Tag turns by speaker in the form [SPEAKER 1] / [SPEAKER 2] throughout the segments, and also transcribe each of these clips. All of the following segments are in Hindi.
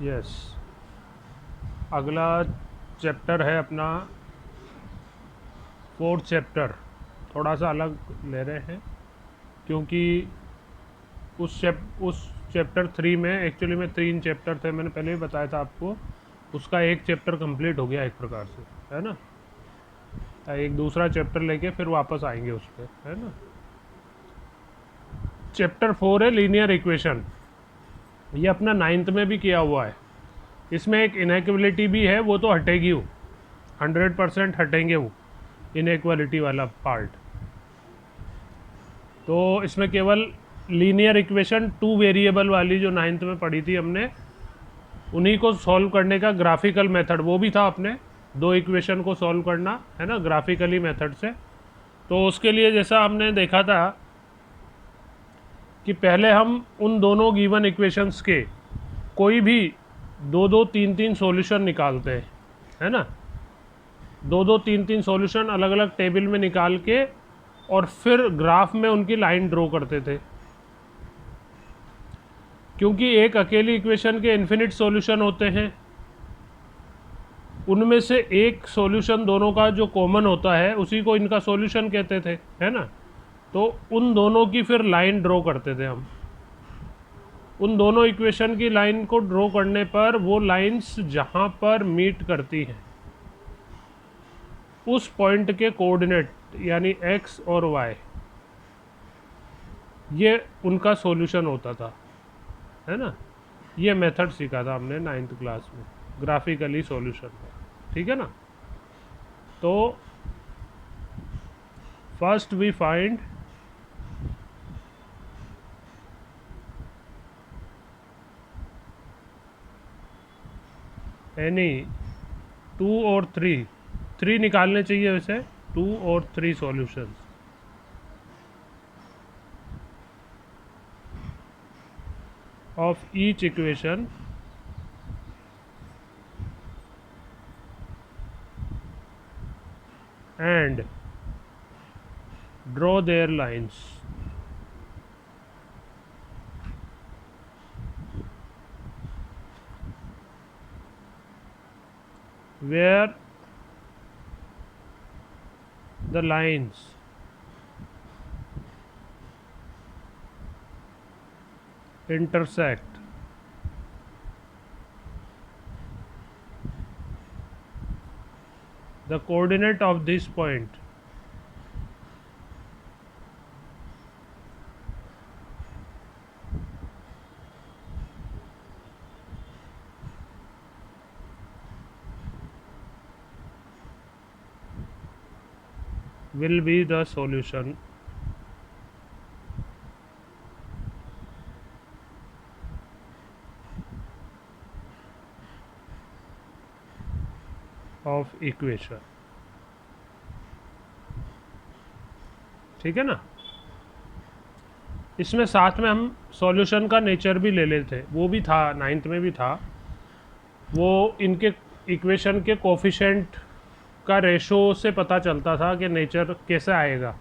[SPEAKER 1] यस, अगला चैप्टर है अपना फोर्थ चैप्टर। थोड़ा सा अलग ले रहे हैं क्योंकि उस चैप्टर 3 में एक्चुअली में 3 चैप्टर थे, मैंने पहले ही बताया था आपको। उसका एक चैप्टर कंप्लीट हो गया एक प्रकार से, है ना। एक दूसरा चैप्टर लेके फिर वापस आएंगे उस पर, है ना। चैप्टर 4 है लीनियर इक्वेशन। ये अपना 9th में भी किया हुआ है। इसमें एक इनइक्वालिटी भी है, वो तो हटेगी, वो 100% हटेंगे वो इनइक्वालिटी वाला पार्ट। तो इसमें केवल लीनियर इक्वेशन 2 वेरिएबल वाली जो 9th में पढ़ी थी हमने, उन्हीं को सॉल्व करने का ग्राफिकल मेथड वो भी था अपने, 2 इक्वेशन को सॉल्व करना, है ना, ग्राफिकली मेथड से। तो उसके लिए जैसा हमने देखा था कि पहले हम उन दोनों गिवन इक्वेशंस के कोई भी 2-2 3-3 सॉल्यूशन निकालते हैं, है ना। 2-2 3-3 सॉल्यूशन अलग अलग टेबल में निकाल के और फिर ग्राफ में उनकी लाइन ड्रॉ करते थे। क्योंकि एक अकेली इक्वेशन के इन्फिनिट सॉल्यूशन होते हैं, उनमें से एक सॉल्यूशन दोनों का जो कॉमन होता है उसी को इनका सॉल्यूशन कहते थे, है ना। तो उन दोनों की फिर लाइन ड्रॉ करते थे हम। उन दोनों इक्वेशन की लाइन को ड्रॉ करने पर वो लाइंस जहाँ पर मीट करती हैं उस पॉइंट के कोऑर्डिनेट यानी x और y, ये उनका सॉल्यूशन होता था, है ना। ये मेथड सीखा था हमने 9th क्लास में, ग्राफिकली सॉल्यूशन का, ठीक है ना। तो फर्स्ट वी फाइंड एनी 2 और 3 निकालने चाहिए वैसे, 2 और 3 solutions of each equation and draw their lines. Where the lines intersect the coordinate of this point will be the solution of equation, ठीक है ना। इसमें साथ में हम सॉल्यूशन का नेचर भी ले लेते हैं, वो भी था 9th में भी था। वो इनके इक्वेशन के कोफिशेंट का रेशो से पता चलता था कि नेचर कैसे आएगा,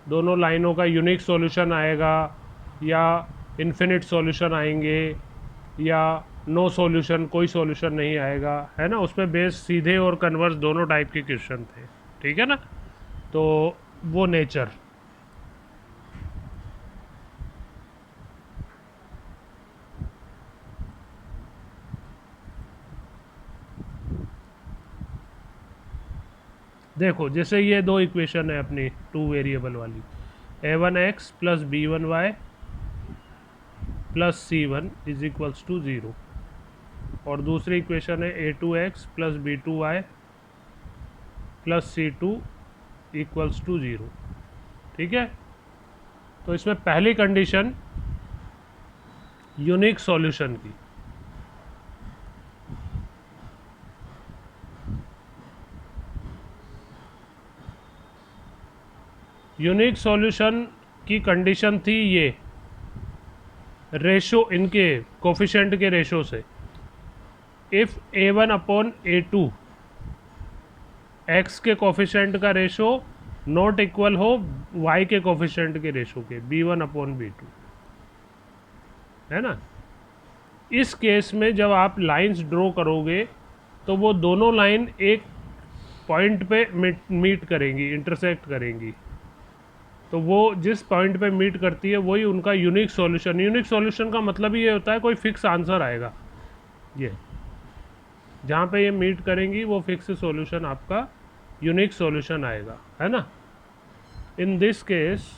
[SPEAKER 1] दोनों लाइनों का यूनिक सॉल्यूशन आएगा या इन्फिनिट सॉल्यूशन आएंगे या नो सॉल्यूशन, कोई सॉल्यूशन नहीं आएगा, है ना। उस पर बेस सीधे और कन्वर्स दोनों टाइप के क्वेश्चन थे, ठीक है ना। तो वो नेचर, देखो जैसे ये 2 इक्वेशन है अपनी 2 वेरिएबल वाली, a1x plus b1y plus c1 is equals to 0, और दूसरी इक्वेशन है a2x plus b2y plus c2 equals to 0, ठीक है। तो इसमें पहली कंडीशन यूनिक सॉल्यूशन की, यूनिक सॉल्यूशन की कंडीशन थी ये रेशो, इनके कोफिशेंट के रेशो से, if a1 upon a2 x के कोफिशेंट का रेशो नॉट इक्वल हो y के कोफिशेंट के रेशो के, b1 अपॉन b2, है ना। इस केस में जब आप लाइंस ड्रॉ करोगे तो वो दोनों लाइन एक पॉइंट पे मीट करेंगी, इंटरसेक्ट करेंगी। तो वो जिस पॉइंट पे मीट करती है वही उनका यूनिक सॉल्यूशन। यूनिक सॉल्यूशन का मतलब ये होता है कोई फिक्स आंसर आएगा। ये जहाँ पे ये मीट करेंगी वो फिक्स सॉल्यूशन आपका यूनिक सॉल्यूशन आएगा, है ना। In this case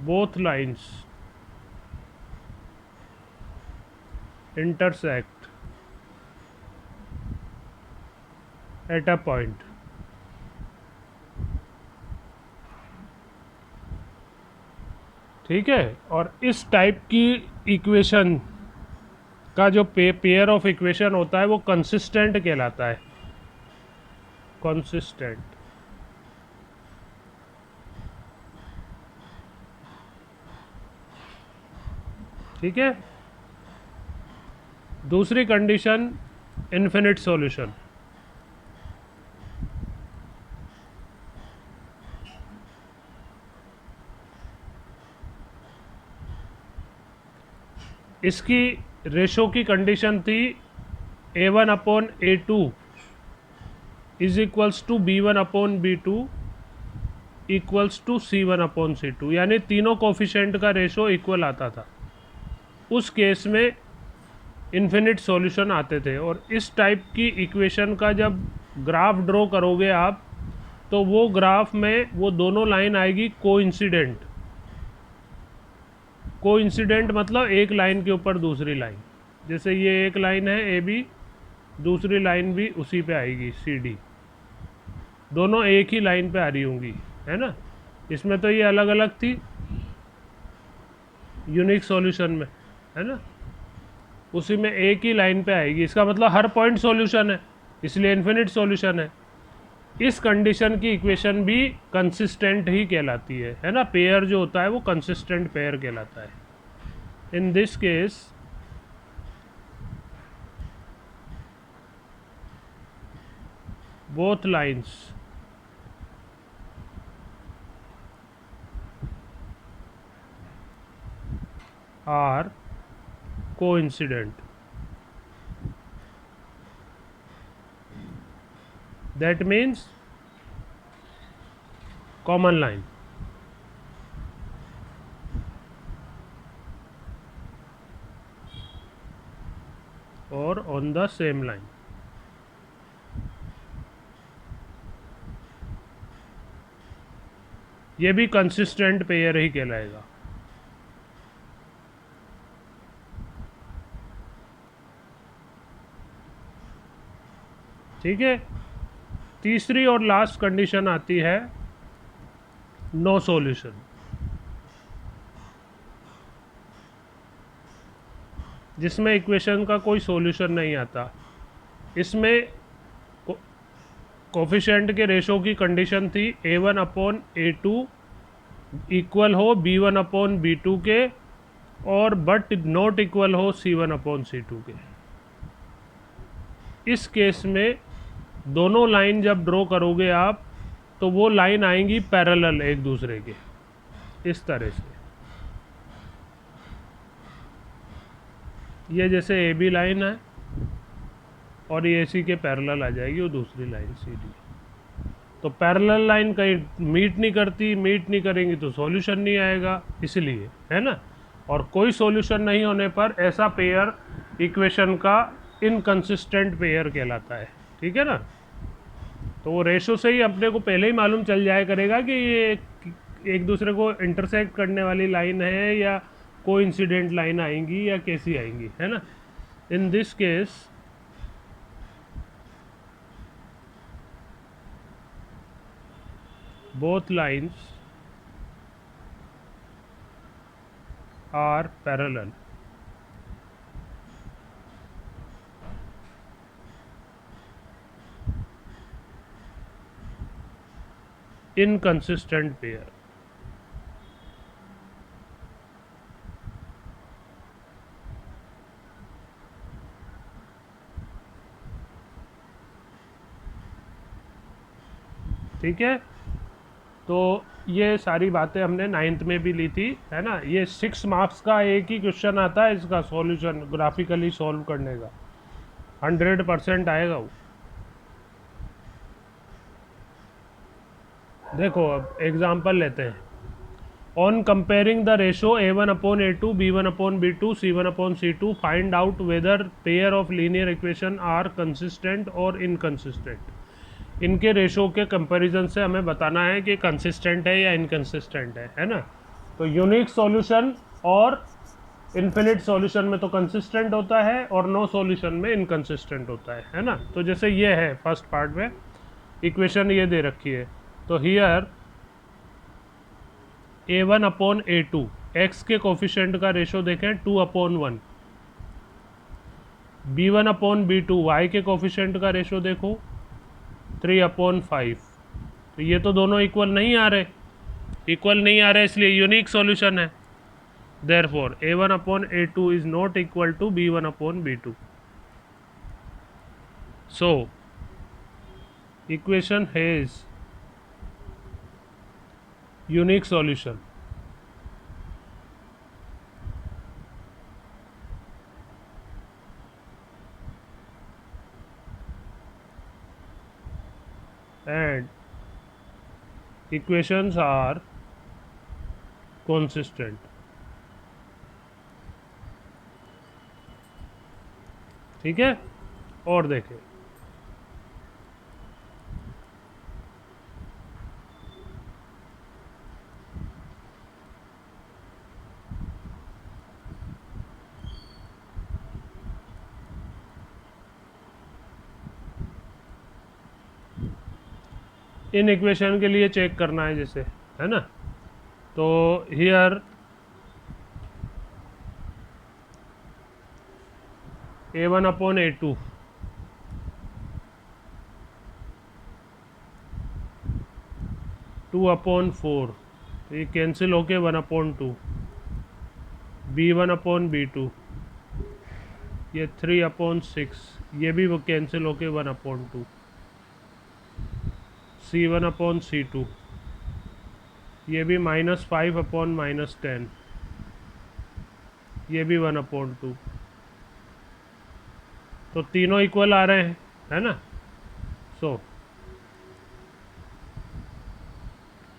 [SPEAKER 1] both lines intersect at a point। ठीक है, और इस टाइप की इक्वेशन का जो पेयर ऑफ इक्वेशन होता है वो कंसिस्टेंट कहलाता है। कंसिस्टेंट। ठीक है। दूसरी कंडीशन इन्फिनिट सॉल्यूशन। इसकी रेशो की कंडीशन थी A1/A2 is equals to B1/B2 equals to C1/C2, यानी तीनों कोफिशेंट का रेशो इक्वल आता था। उस केस में इन्फिनिट सॉल्यूशन आते थे। और इस टाइप की इक्वेशन का जब ग्राफ ड्रॉ करोगे आप तो वो ग्राफ में वो दोनों लाइन आएगी कोइंसिडेंट। कोइंसिडेंट मतलब एक लाइन के ऊपर दूसरी लाइन। जैसे ये एक लाइन है AB, दूसरी लाइन भी उसी पे आएगी CD, दोनों एक ही लाइन पे आ रही होंगी, है ना। इसमें तो ये अलग अलग थी यूनिक सॉल्यूशन में, है ना। उसी में एक ही लाइन पे आएगी, इसका मतलब हर पॉइंट सॉल्यूशन है, इसलिए इन्फिनिट सॉल्यूशन है। इस कंडीशन की इक्वेशन भी कंसिस्टेंट ही कहलाती है ना। पेयर जो होता है वो कंसिस्टेंट पेयर कहलाता है। In this case both lines are coincident। That means common line। or on the same line। ये भी कंसिस्टेंट पेयर ही कहलाएगा। ठीक है। तीसरी और लास्ट कंडीशन आती है नो सॉल्यूशन। जिसमें इक्वेशन का कोई सॉल्यूशन नहीं आता। इसमें कोफिशिएंट के रेशो की कंडीशन थी A1/A2 इक्वल हो B1/B2 के, और बट नॉट इक्वल हो C1/C2 के। इस केस में दोनों लाइन जब ड्रॉ करोगे आप तो वो लाइन आएंगी पैरेलल एक दूसरे के, इस तरह से। ये जैसे AB लाइन है और ये AC के पैरेलल आ जाएगी वो दूसरी लाइन CD। तो पैरेलल लाइन कहीं मीट नहीं करती, मीट नहीं करेंगी तो सॉल्यूशन नहीं आएगा, इसलिए, है ना। और कोई सॉल्यूशन नहीं होने पर ऐसा पेयर इक्वेशन का इनकंसिस्टेंट पेयर कहलाता है। ठीक है ना। तो वो रेशो से ही अपने को पहले ही मालूम चल जाया करेगा कि ये एक दूसरे को इंटरसेक्ट करने वाली लाइन है या कोइंसिडेंट लाइन आएंगी या कैसी आएंगी, है ना। In this case both lines are parallel। inconsistent pair। ठीक है। तो ये सारी बातें हमने 9th में भी ली थी, है ना। ये 6 मार्क्स का एक ही क्वेश्चन आता है इसका सॉल्यूशन ग्राफिकली सॉल्व करने का, 100% आएगा वो। देखो अब एग्जांपल लेते हैं। On comparing the ratio a1/a2 b1/b2 c1/c2 find out whether pair of linear equation are consistent और इनकंसिस्टेंट। इनके रेशो के कंपैरिजन से हमें बताना है कि कंसिस्टेंट है या इनकंसिस्टेंट है ना। तो यूनिक सॉल्यूशन और इन्फिनिट सॉल्यूशन में तो कंसिस्टेंट होता है और नो सॉल्यूशन में इनकंसिस्टेंट होता है ना। तो जैसे ये है फर्स्ट पार्ट में इक्वेशन ये दे रखी है, तो हियर a1/a2 x के कोफिशिएंट का रेशो देखें 2/1, b1/b2 y के कोफिशिएंट का रेशो देखो 3/5। तो ये तो दोनों इक्वल नहीं आ रहे, इसलिए यूनिक सॉल्यूशन है। Therefore a1/a2 is not equal to b1/b2। So equation has unique solution. And equations are consistent। ठीक है, और देखें इन इक्वेशन के लिए चेक करना है जैसे, है ना। तो हियर a1/a2 2/4, तो ये कैंसिल होके 1/2, b1/b2 ये 3/6, ये भी वो कैंसिल होके 1/2, c1/c2 ये भी -5/-10, ये भी 1/2। तो तीनों इक्वल आ रहे हैं, है ना। So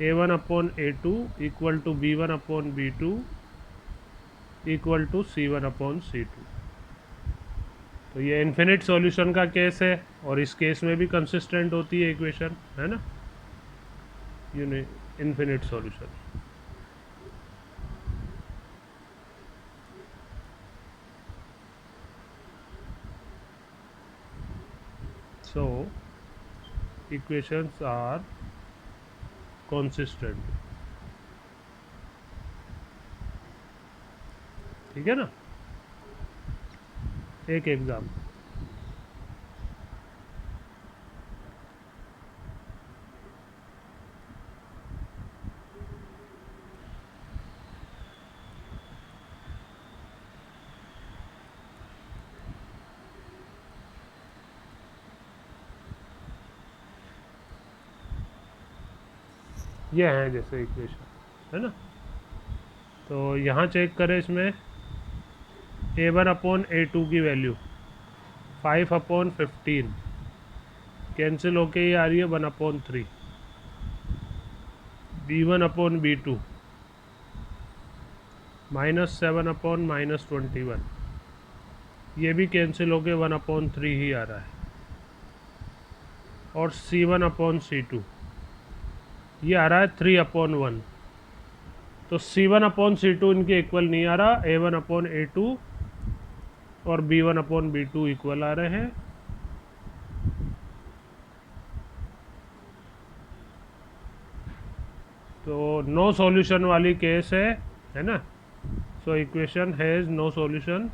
[SPEAKER 1] a1/a2 equal to b1/b2 equal to c1/c2। तो ये इन्फिनिट सॉल्यूशन का केस है और इस केस में भी कंसिस्टेंट होती है इक्वेशन, है ना, infinite solution. So equations are consistent। ठीक है ना। एक एग्जाम ये है जैसे इक्वेशन, है ना। तो यहाँ चेक करें इसमें a1/a2 की वैल्यू 5/15 कैंसिल होके ये आ रही है 1/3, b1/b2 -7/-21 ये भी कैंसिल होके 1/3 ही आ रहा है, और c1/c2 ये आ रहा है 3/1। तो c1/c2 इनके इक्वल नहीं आ रहा, a1/a2 और b1/b2 इक्वल आ रहे हैं। तो नो सॉल्यूशन वाली केस है ना। So equation has no solution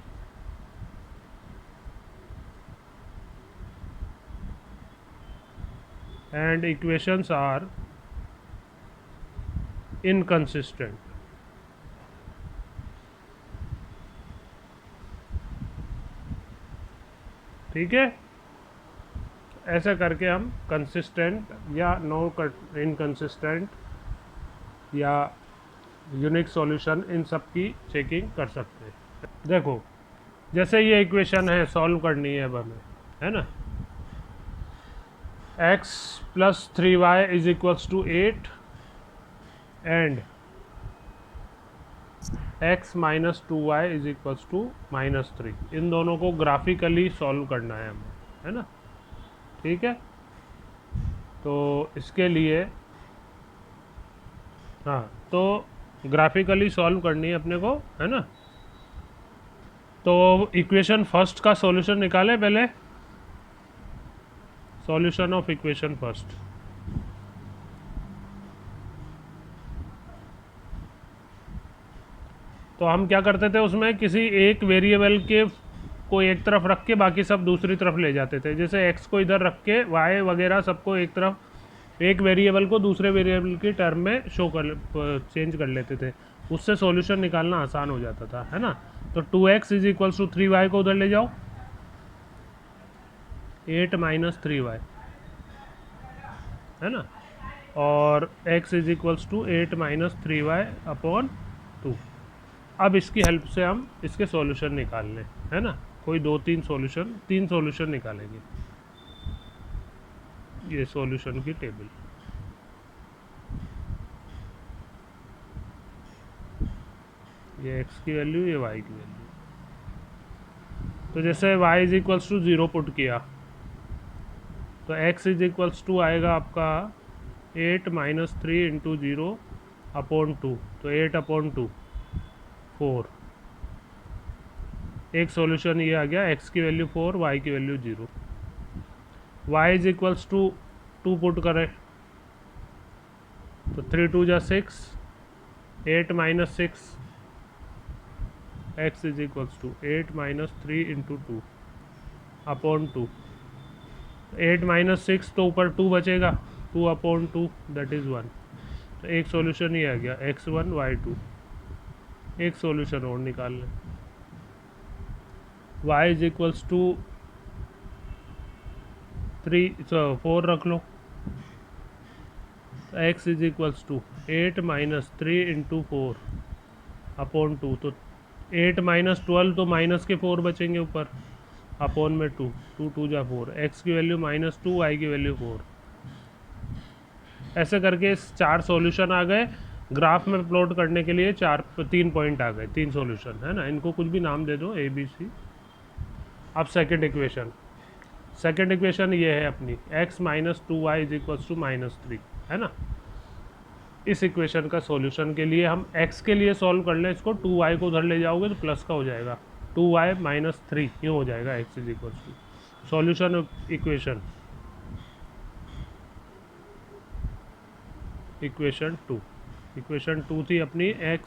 [SPEAKER 1] and equations are inconsistent. ठीक है, ऐसा करके हम कंसिस्टेंट या नो इनकंसिस्टेंट या यूनिक सॉल्यूशन, इन सब की चेकिंग कर सकते हैं। देखो जैसे ये इक्वेशन है, सॉल्व करनी है अब हमें, है ना। x plus 3y is equals to 8 and x minus 2y is equals to -3। इन दोनों को ग्राफिकली सॉल्व करना है हमें, है ना। ठीक है, तो इसके लिए हाँ, तो ग्राफिकली सॉल्व करनी है अपने को, है ना। तो इक्वेशन फर्स्ट का सॉल्यूशन निकालें पहले। सॉल्यूशन ऑफ इक्वेशन फर्स्ट, तो हम क्या करते थे उसमें, किसी एक वेरिएबल के को एक तरफ रख के बाकी सब दूसरी तरफ ले जाते थे। जैसे x को इधर रख के y वगैरह सबको एक तरफ, एक वेरिएबल को दूसरे वेरिएबल की टर्म में शो कर चेंज कर लेते थे। उससे सॉल्यूशन निकालना आसान हो जाता था, है ना। तो 2x is equals to 3y को उधर ले जाओ, 8 माइनस 3y, है ना। और x is equals to 8 minus 3y upon 2। अब इसकी हेल्प से हम इसके सॉल्यूशन निकाल लें, है ना। कोई तीन सॉल्यूशन निकालेंगे। ये सॉल्यूशन की टेबल, ये x की वैल्यू, ये y की वैल्यू। तो जैसे y is equals to 0 put किया, तो x इज इक्वल्स टू आएगा आपका 8 माइनस 3 इंटू 0 अपॉन 2, तो 8 अपॉन 2 4। एक सॉल्यूशन ये आ गया, x की वैल्यू 4, y की value 0। y is equals to 2 put करें, तो 3 2 जा 6, 8 minus 6, x is equals to 8 minus 3 into 2 upon 2। 8 minus 6 तो ऊपर 2 बचेगा, 2 अपॉन 2 दैट इज़ 1। तो एक सॉल्यूशन ये आ गया, x1 y2। एक सॉल्यूशन और निकाल लें, y इज इक्वल्स टू 4 रख लो, x is equals to 8 minus 3 into 4 upon 2। तो 8 माइनस 12, तो माइनस के 4 बचेंगे ऊपर, अपॉन में 2, 2 2 जा 4, x की वैल्यू -2, y की वैल्यू 4। ऐसे करके इस 4 सॉल्यूशन आ गए। ग्राफ में प्लॉट करने के लिए 3 पॉइंट आ गए, 3 सॉल्यूशन, है ना। इनको कुछ भी नाम दे दो, ABC। अब सेकंड इक्वेशन ये है अपनी, x minus 2y is equals to -3, है ना। इस इक्वेशन का सॉल्यूशन के लिए हम x के लिए सॉल्व कर लें इसको, 2y को उधर ले जाओगे तो प्लस का हो जाएगा, 2y माइनस 3 यूँ हो जाएगा, x is equals to solution of equation 2 थी अपनी, x